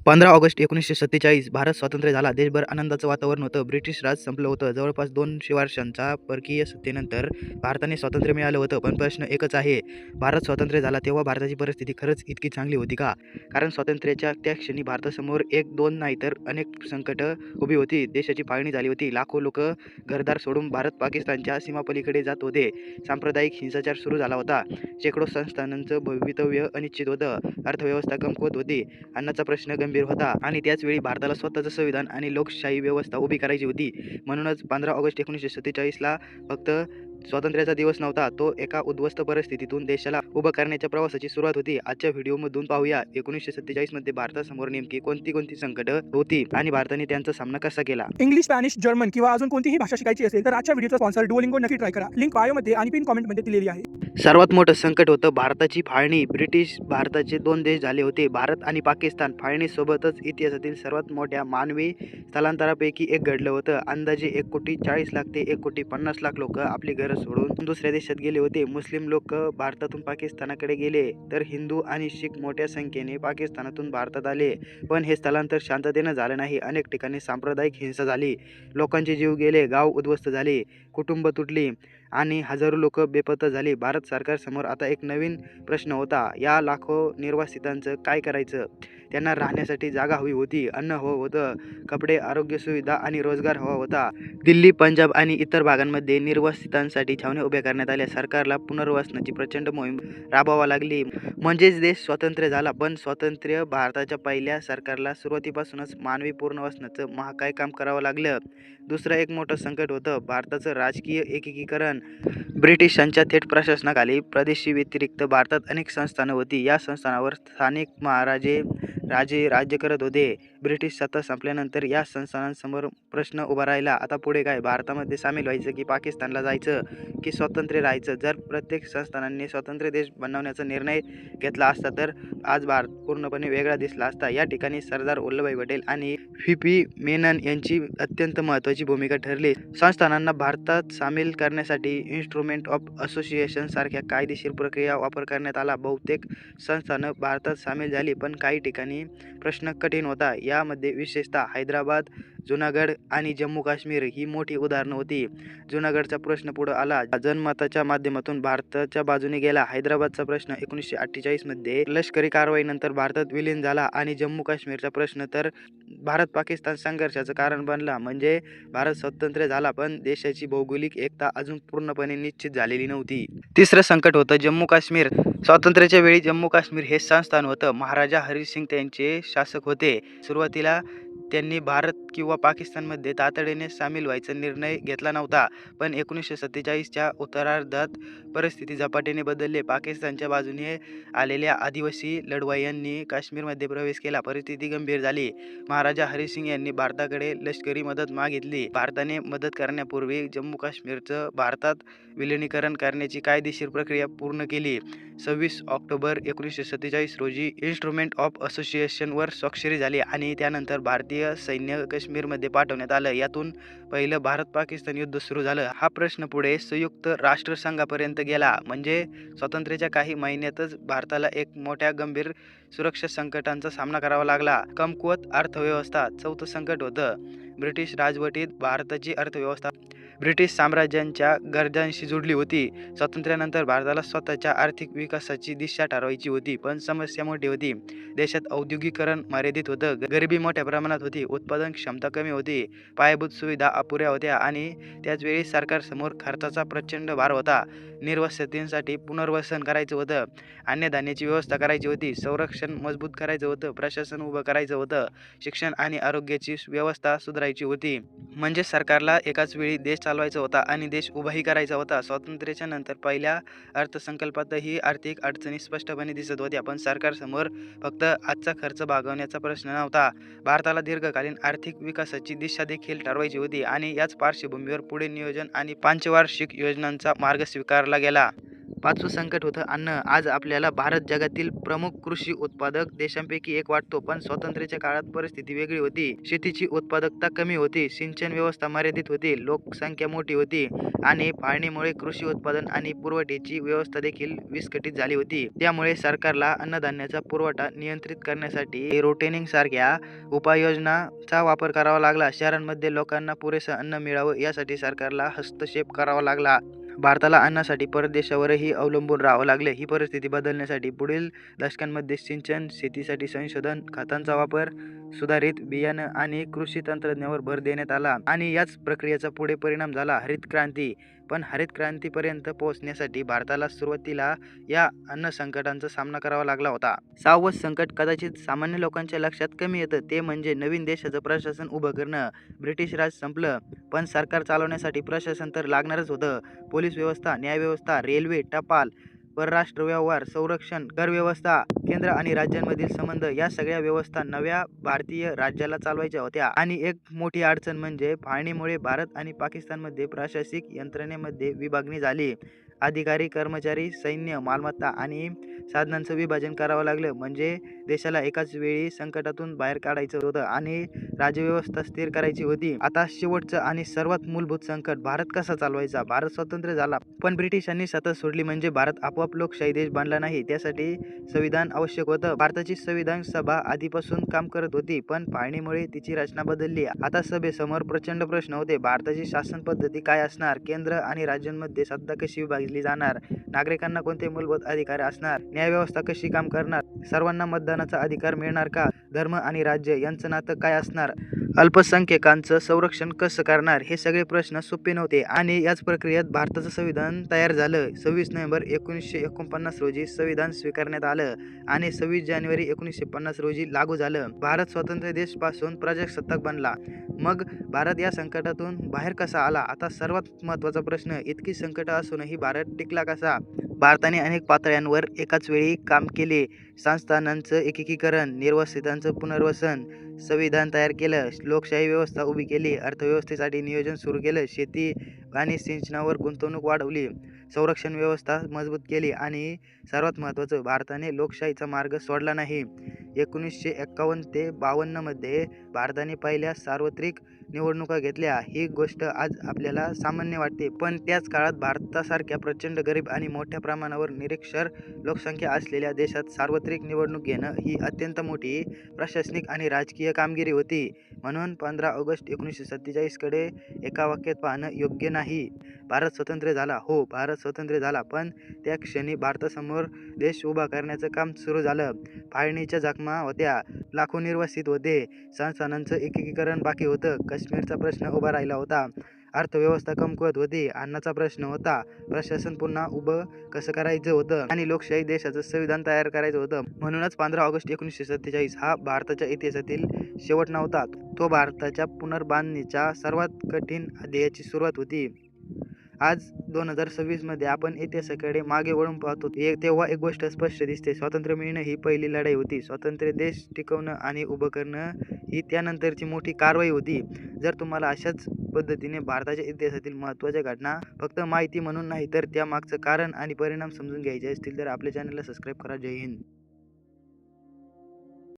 15 August 1947 Bharat स्वातंत्र्य झाला. देशभर आनंदाचं वातावरण होतं. ब्रिटिश राज संपलं होतं. जवळपास 200 वर्षांच्या परकीय सत्तेनंतर भारताने स्वातंत्र्य मिळालं होतं. पण प्रश्न एकच आहे, भारत स्वातंत्र्य झाला तेव्हा भारताची परिस्थिती खरंच इतकी चांगली होती का? कारण स्वातंत्र्याच्या त्या क्षणी भारतासमोर एक दोन नाही तर अनेक संकटं उभी होती. देशाची फाळणी झाली होती. लाखो लोक घरदार सोडून भारत पाकिस्तानच्या सीमापलीकडे जात होते. सांप्रदायिक हिंसाचार सुरू झाला होता. शेकडो संस्थानांचं भवितव्य अनिश्चित होतं. अर्थव्यवस्था कमकुवत होती. अन्नाचा प्रश्न गंभीर होता आणि त्याच वेळी भारताला स्वतःचं संविधान आणि लोकशाही व्यवस्था उभी करायची होती. म्हणूनच 15 ऑगस्ट 1947ला फक्त स्वातंत्र्याचा दिवस नव्हता, तो एका उद्ध्वस्त परिस्थितीतून देशाला उभं करण्याच्या प्रवासाची सुरुवात होती. आजच्या व्हिडिओमधून पाहूया 1947 मध्ये भारतासमोर नेमकी कोणती संकटं होती आणि भारताने त्यांचा सामना कसा केला. इंग्लिश, स्पॅनिश, जर्मन किंवा अजून कोणतीही भाषा शिकायची असेल तर आजच्या व्हिडिओचा स्पॉन्सर डुओलिंगो नक्की ट्राय करा. लिंक बायोमध्ये आणि पिन कॉमेंटमध्ये दिलेली आहे. सर्वात मोठं संकट होतं भारताची फाळणी. ब्रिटिश भारताचे दोन देश झाले होते, भारत आणि पाकिस्तान. फाळणीसोबतच इतिहासातील सर्वात मोठ्या मानवी स्थलांतरापैकी एक घडलं होतं. अंदाजे 1,40,00,000 ते 1,50,00,000 लोक आपली घरं सोडून दुसऱ्या देशात गेले होते. मुस्लिम लोक भारतातून पाकिस्तानाकडे गेले तर हिंदू आणि शीख मोठ्या संख्येने पाकिस्तानातून भारतात आले. पण हे स्थलांतर शांततेनं झालं नाही. अनेक ठिकाणी सांप्रदायिक हिंसा झाली, लोकांचे जीव गेले, गाव उद्ध्वस्त झाले, कुटुंब तुटली आणि हजारो लोक बेपत्ता झाले. भारत सरकारसमोर आता एक नवीन प्रश्न होता, या लाखो निर्वासितांचं काय करायचं? त्यांना राहण्यासाठी जागा हवी होती, अन्न हवं होतं, कपडे, आरोग्य सुविधा आणि रोजगार हवा होता. दिल्ली, पंजाब आणि इतर भागांमध्ये निर्वासितांसाठी छावण्या उभ्या करण्यात आल्या. सरकारला पुनर्वसनाची प्रचंड मोहीम राबवावी लागली. म्हणजेच देश स्वतंत्र झाला. पण स्वातंत्र्य भारताच्या पहिल्या सरकारला सुरुवातीपासूनच मानवी पुनर्वसनाचं महाकाय काम करावं लागलं. दुसरं एक मोठं संकट होतं राज्याचं राजकीय एकीकरण. ब्रिटिशांच्या थेट प्रशासनाखाली प्रदेशी व्यतिरिक्त भारतात अनेक संस्थानं होती. या संस्थानावर स्थानिक राजे राज्य करत होते. ब्रिटिश सत्ता संपल्यानंतर या संस्थानांसमोर प्रश्न उभा राहिला, आता पुढे काय? भारतामध्ये सामील व्हायचं की पाकिस्तानला जायचं की स्वतंत्र राहायचं? जर प्रत्येक संस्थानांनी स्वतंत्र देश बनवण्याचा निर्णय घेतला असता तर आज भारत पूर्णपणे वेगळा दिसला असता. या ठिकाणी सरदार वल्लभभाई पटेल आणि व्ही.पी. मेनन यांची अत्यंत महत्त्वाची भूमिका ठरली. संस्थानांना भारतात सामील करण्यासाठी इन्स्ट्रुमेंट ऑफ असोसिएशन सारख्या कायदेशीर प्रक्रिया वापर करण्यात आला. बहुतेक संस्थानं भारतात सामील झाली, पण काही ठिकाणी प्रश्न कठीण होता. यामध्ये विशेषतः हैदराबाद, जुनागड आणि जम्मू काश्मीर ही मोठी उदाहरणं होती. जुनागडचा प्रश्न पुढे आला, जनमताच्या माध्यमातून भारताच्या बाजूने गेला. हैदराबादचा प्रश्न 1948 मध्ये लष्करी कारवाईनंतर भारतात विलीन झाला आणि जम्मू काश्मीरचा प्रश्न तर भारत पाकिस्तान संघर्षाचं कारण बनला. म्हणजे भारत स्वतंत्र झाला पण देशाची भौगोलिक एकता अजून पूर्णपणे निश्चित झालेली नव्हती. तिसरं संकट होतं जम्मू काश्मीर. स्वातंत्र्याच्या वेळी जम्मू काश्मीर हे संस्थान होतं. महाराजा हरी सिंग त्यांचे शासक होते. सुरुवातीला त्यांनी भारत किंवा पाकिस्तानमध्ये तातडीने सामील व्हायचा निर्णय घेतला नव्हता. पण 1947च्या उत्तरार्धात परिस्थिती झपाट्याने बदलली. पाकिस्तानच्या बाजूने आलेल्या आदिवासी लढवय्यांनी काश्मीरमध्ये प्रवेश केला. परिस्थिती गंभीर झाली. महाराजा हरी सिंग यांनी भारताकडे लष्करी मदत मागितली. भारताने मदत करण्यापूर्वी जम्मू काश्मीरचं भारतात विलिनीकरण करण्याची कायदेशीर प्रक्रिया पूर्ण केली. 26 ऑक्टोबर 1947 रोजी इन्स्ट्रुमेंट ऑफ असोसिएशनवर स्वाक्षरी झाली आणि त्यानंतर भारतीय सैन्य काश्मीरमध्ये पाठवण्यात आलं. यातून पहिलं भारत-पाकिस्तान युद्ध सुरू झालं. हा प्रश्न पुढे संयुक्त राष्ट्रसंघापर्यंत गेला. म्हणजे स्वातंत्र्याच्या काही महिन्यातच भारताला एक मोठ्या गंभीर सुरक्षा संकटांचा सामना करावा लागला. कमकुवत अर्थव्यवस्था. चौथं संकट होतं ब्रिटिश राजवटीत भारताची अर्थव्यवस्था ब्रिटिश साम्राज्याच्या गरजांशी जुडली होती. स्वातंत्र्यानंतर भारताला स्वतःच्या आर्थिक विकासाची दिशा ठरवायची होती, पण समस्या मोठी होती. देशात औद्योगिकीकरण मर्यादित होतं, गरिबी मोठ्या प्रमाणात होती, उत्पादन क्षमता कमी होती, पायाभूत सुविधा अपुऱ्या होत्या आणि त्याचवेळी सरकारसमोर खर्चाचा प्रचंड भार होता. निर्वासितांसाठी पुनर्वसन करायचं होतं, अन्नधान्याची व्यवस्था करायची होती, संरक्षण मजबूत करायचं होतं, प्रशासन उभं करायचं होतं, शिक्षण आणि आरोग्याची व्यवस्था सुधारायची होती. म्हणजे सरकारला एकाच वेळी देश चालवायचा होता आणि देश उभाही करायचा होता. स्वातंत्र्याच्या नंतर पहिल्या अर्थसंकल्पातही आर्थिक अडचणी स्पष्टपणे दिसत होत्या, पण सरकारसमोर फक्त आजचा खर्च भागवण्याचा प्रश्न नव्हता. भारताला दीर्घकालीन आर्थिक विकासाची दिशा देखील ठरवायची होती आणि याच पार्श्वभूमीवर पुढे नियोजन आणि पंचवार्षिक योजनांचा मार्ग स्वीकारला गेला. पाचवं संकट होतं अन्न. आज आपल्याला भारत जगातील प्रमुख कृषी उत्पादक देशांपैकी एक वाटतो, पण स्वातंत्र्याच्या काळात परिस्थिती वेगळी होती. शेतीची उत्पादकता कमी होती, सिंचन व्यवस्था मर्यादित होती, लोकसंख्या मोठी होती आणि फाळणीमुळे कृषी उत्पादन आणि पुरवठ्याची व्यवस्था देखील विस्कळीत झाली होती. त्यामुळे सरकारला अन्नधान्याचा पुरवठा नियंत्रित करण्यासाठी रोटेनिंग सारख्या उपाययोजनांचा वापर करावा लागला. शहरांमध्ये लोकांना पुरेसं अन्न मिळावं यासाठी सरकारला हस्तक्षेप करावा लागला. भारताला अन्नासाठी परदेशावरही अवलंबून राहावं लागले. ही परिस्थिती बदलण्यासाठी पुढील दशकांमध्ये सिंचन, शेतीसाठी संशोधन, खतांचा वापर, सुधारित बियाणं आणि कृषी तंत्रज्ञानावर भर देण्यात आला आणि याच प्रक्रियेचा पुढे परिणाम झाला हरित क्रांती. पण हरित क्रांतीपर्यंत पोहोचण्यासाठी भारताला सुरुवातीला या अन्न संकटांचा सामना करावा लागला होता. 6वं संकट कदाचित सामान्य लोकांच्या लक्षात कमी येतं, ते म्हणजे नवीन देशाचं प्रशासन उभं करणं. ब्रिटिश राज संपलं, पण सरकार चालवण्यासाठी प्रशासन तर लागणारच होतं. पोलीस व्यवस्था, न्यायव्यवस्था, रेल्वे, टपाल, परराष्ट्र व्यवहार, संरक्षण, कर व्यवस्था, केंद्र आणि राज्यांमधील संबंध या सगळ्या व्यवस्था नव्या भारतीय राज्याला चालवायच्या होत्या. आणि एक मोठी अडचण म्हणजे फाळणीमुळे भारत आणि पाकिस्तानमध्ये प्रशासकीय यंत्रणेमध्ये विभागणी झाली. अधिकारी, कर्मचारी, सैन्य, मालमत्ता आणि साधनांचं विभाजन करावं लागलं. म्हणजे देशाला एकाच वेळी संकटातून बाहेर काढायचं होतं आणि राज्यव्यवस्था स्थिर करायची होती. आता शेवटचं आणि सर्वात मूलभूत संकट, भारत कसा चालवायचा. भारत स्वतंत्र झाला, पण ब्रिटिशांनी सत्ता सोडली म्हणजे भारत आपोआप लोकशाही देश बनला नाही. त्यासाठी संविधान आवश्यक होतं. भारताची संविधान सभा आधीपासून काम करत होती, पण फाळणीमुळे तिची रचना बदलली. आता सभेसमोर प्रचंड प्रश्न होते. भारताची शासन पद्धती काय असणार, केंद्र आणि राज्यांमध्ये सत्ता कशी विभागली जाणार, नागरिकांना कोणते मूलभूत अधिकार असणार, न्यायव्यवस्था कशी काम करणार, सर्वांना मतदानाचा अधिकार मिळणार का, धर्म आणि राज्य यांचं नातं काय असणार, अल्पसंख्याकांचं संरक्षण कसं करणार, हे सगळे प्रश्न सोपे नव्हते. आणि याच प्रक्रियेत भारताचं संविधान तयार झालं. 26 नोव्हेंबर 1949 रोजी संविधान स्वीकारण्यात आलं आणि 26 जानेवारी 1950 रोजी लागू झालं. भारत स्वतंत्र देश पासून प्रजासत्ताक बनला. मग भारत या संकटातून बाहेर कसा आला. आता सर्वात महत्त्वाचा प्रश्न, इतकी संकटं असूनही भारत टिकला कसा. भारताने अनेक पातळ्यांवर एकाच वेळी काम केले. संस्थानांचं एकीकरण, निर्वासितांचं पुनर्वसन, संविधान तयार केलं, लोकशाही व्यवस्था उभी केली, अर्थव्यवस्थेसाठी नियोजन सुरू केलं, शेती आणि सिंचनावर गुंतवणूक वाढवली, संरक्षण व्यवस्था मजबूत केली आणि सर्वात महत्त्वाचं, भारताने लोकशाहीचा मार्ग सोडला नाही. 1951 ते 52 मध्ये भारताने पहिल्या सार्वत्रिक निवडणुका घेतल्या. ही गोष्ट आज आपल्याला सामान्य वाटते, पण त्याच काळात भारतासारख्या प्रचंड गरीब आणि मोठ्या प्रमाणावर निरक्षर लोकसंख्या असलेल्या देशात सार्वत्रिक निवडणूक घेणं ही अत्यंत मोठी प्रशासनिक आणि राजकीय कामगिरी होती. म्हणून 15 ऑगस्ट 1947 कडे एका वाक्यात पाहणं योग्य नाही. भारत स्वतंत्र झाला. हो, भारत स्वतंत्र झाला, पण त्या क्षणी भारतासमोर देश उभा करण्याचं काम सुरू झालं. फाळणीच्या जखमा होत्या, लाखो निर्वासित होते, संस्थानांचं एकीकरण बाकी होतं, काश्मीरचा प्रश्न उभा राहिला होता, अर्थव्यवस्था कमकुवत होती, अन्नाचा प्रश्न होता, प्रशासन पुन्हा उभं कसं करायचं होतं आणि लोकशाही देशाचं संविधान तयार करायचं होतं. म्हणूनच 15 ऑगस्ट 1947 हा भारताच्या इतिहासातील शेवट नव्हता, तो भारताच्या पुनर्बांधणीच्या सर्वात कठीण अध्यायाची सुरुवात होती. आज 2026 मध्ये आपण इतिहासाकडे मागे वळून पाहतो तेव्हा एक गोष्ट स्पष्ट दिसते, स्वातंत्र्य मिळणं ही पहिली लढाई होती. स्वतंत्र देश टिकवणं आणि उभं करणं ही त्यानंतरची मोठी कारवाई होती. जर तुम्हाला अशाच पद्धतीने भारताच्या इतिहासातील महत्त्वाच्या घटना फक्त माहिती म्हणून नाही तर त्या मागचं कारण आणि परिणाम समजून घ्यायचे असतील तर आपल्या चॅनलला सबस्क्राईब करा. जय हिंद.